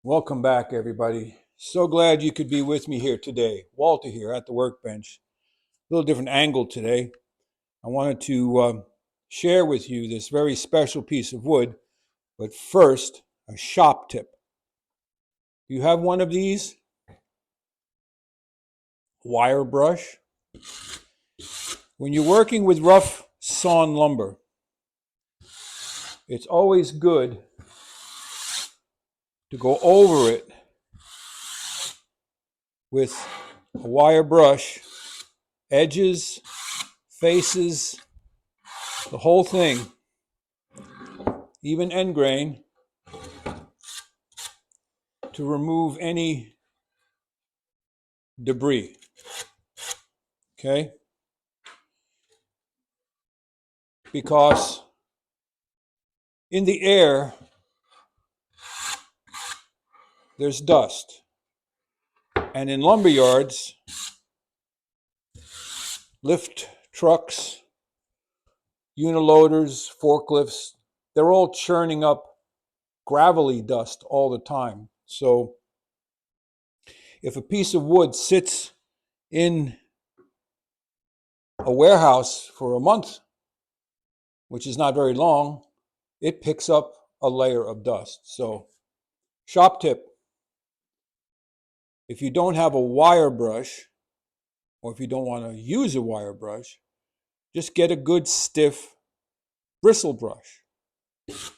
Welcome back, everybody. So glad you could be with me here today. Walter here at the workbench. A little different angle today. I wanted to share with you this very special piece of wood, but first, a shop tip. You have one of these wire brush. When you're working with rough sawn lumber, it's always good to go over it with a wire brush, edges, faces, the whole thing, even end grain, to remove any debris. Okay? Because in the air, there's dust. And in lumber yards, lift trucks, uniloaders, forklifts, they're all churning up gravelly dust all the time. So if a piece of wood sits in a warehouse for a month, which is not very long, it picks up a layer of dust. So, shop tip, if you don't have a wire brush, or if you don't want to use a wire brush, just get a good stiff bristle brush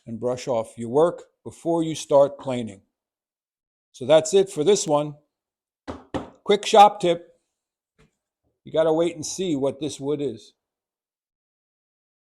and brush off your work before you start planing. So that's it for this one. Quick shop tip. You got to wait and see what this wood is.